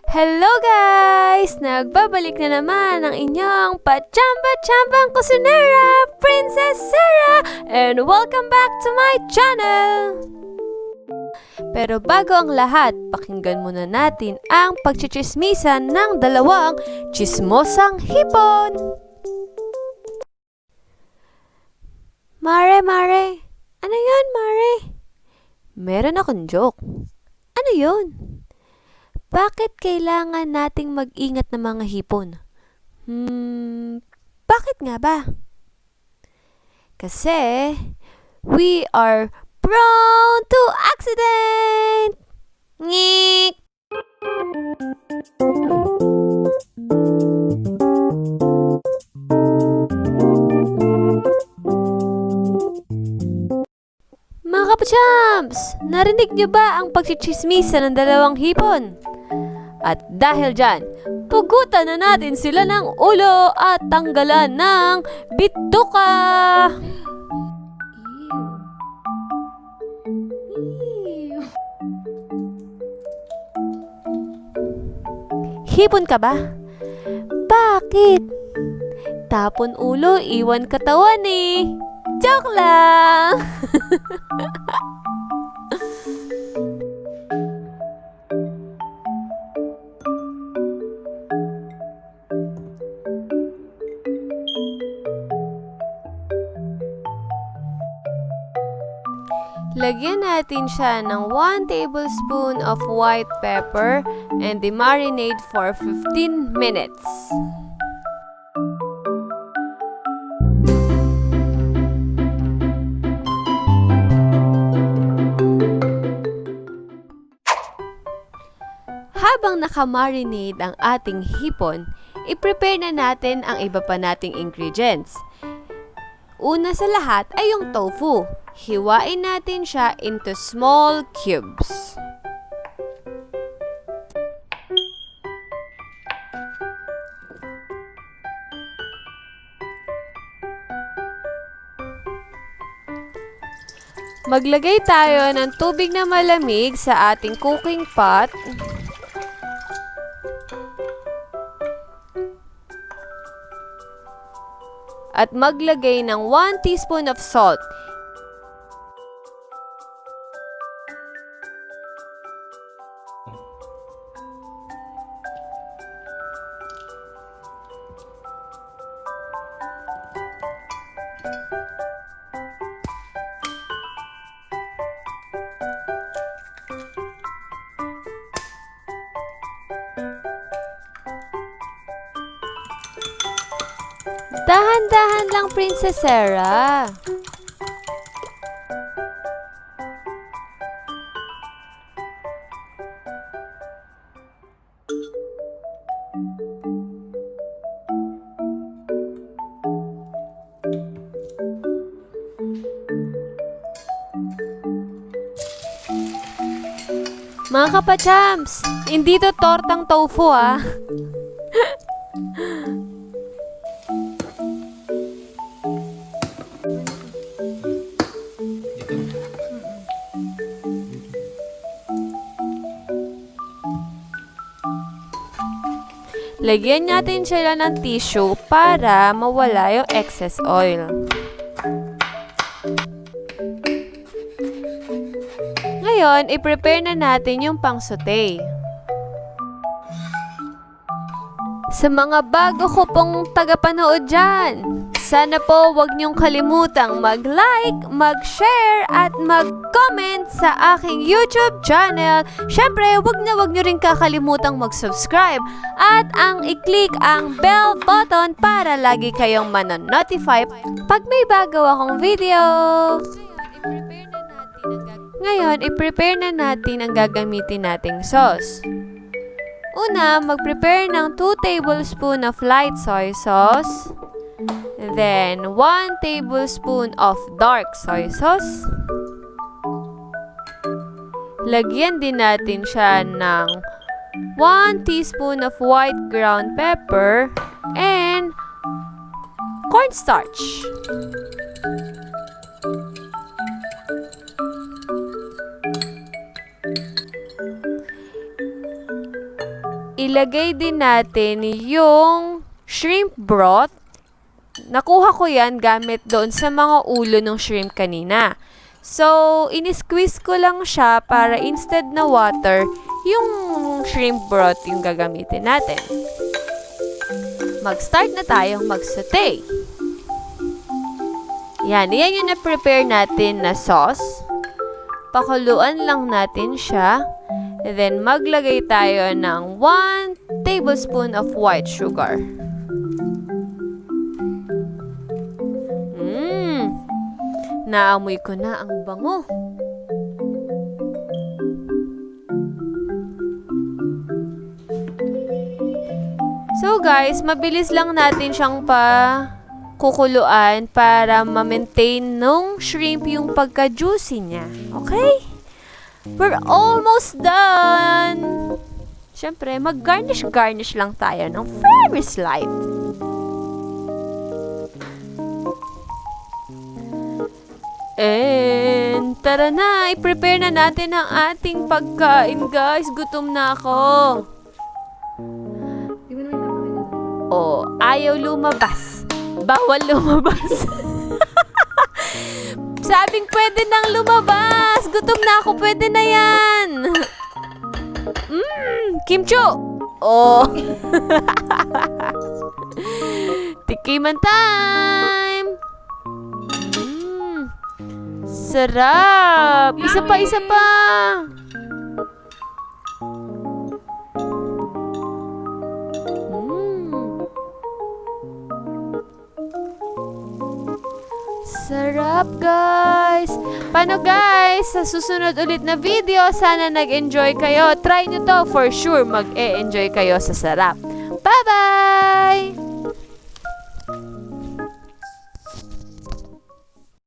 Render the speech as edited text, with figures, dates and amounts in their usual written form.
Hello guys! Nagbabalik na naman ang inyong pachamba-chambang kusinera, Princess Sarah! And welcome back to my channel! Pero bago ang lahat, pakinggan muna natin ang pagchichismisan ng dalawang chismosang hipon! Mare! Ano yun, Mare? Meron akong joke. Ano yun? Bakit kailangan nating mag-ingat ng mga hipon? Bakit nga ba? Kasi we are prone to accident! Ngik! Mga kapachams! Narinig niyo ba ang pagchichismisa ng dalawang hipon? At dahil dyan, pugutan na natin sila ng ulo at tanggalan ng bituka! Hipon ka ba? Bakit? Tapon ulo, iwan katawan eh. Joke lang! Lagyan natin siya ng 1 tablespoon of white pepper and i-marinate for 15 minutes. Habang nakamarinate ang ating hipon, i-prepare na natin ang iba pa nating ingredients. Una sa lahat ay yung tofu. Hiwain natin siya into small cubes. Maglagay tayo ng tubig na malamig sa ating cooking pot. At maglagay ng 1 teaspoon of salt. Dahan-dahan lang, Princess Sarah. Mga kapachams, hindi to tortang tofu ah. Lagyan natin sila ng tissue para mawala yung excess oil. Ngayon, i-prepare na natin yung pang-saute. Sa mga bago ko pong tagapanood dyan, sana po wag niyong kalimutang mag-like, mag-share, at mag-comment sa aking YouTube channel. Syempre, wag niyo rin kakalimutang mag-subscribe at i-click ang bell button para lagi kayong manonotify pag may bago akong video. Ngayon, i-prepare na natin ang gagamitin nating sauce. Una, mag-prepare ng 2 tablespoon of light soy sauce. Then, 1 tablespoon of dark soy sauce. Lagyan din natin siya ng 1 teaspoon of white ground pepper and cornstarch. ilagay din natin yung shrimp broth. Nakuha ko yan gamit doon sa mga ulo ng shrimp kanina. So, in-squeeze ko lang siya para instead na water, yung shrimp broth yung gagamitin natin. Mag-start na tayong mag-saute. Yan yung na-prepare natin na sauce. Pakuluan lang natin siya. And then, maglagay tayo ng 1 tablespoon of white sugar. Naamoy ko na ang bango. So guys, mabilis lang natin siyang kukuluan para ma-maintain nung shrimp yung pagka-juicy niya. Okay? We're almost done! Siyempre, mag-garnish lang tayo ng very slight. And tara na, i-prepare na natin ang ating pagkain, guys. Gutom na ako. Oh, ayaw lumabas. Bawal lumabas. Sabing pwede nang lumabas. Gutom na ako, pwede na yan. Kimchi. Oh. Tikiman time. Sarap! Isa pa! Sarap, guys! Paano, guys? Sa susunod ulit na video, sana nag-enjoy kayo. Try nyo to, for sure mag-e-enjoy kayo sa sarap. Bye-bye!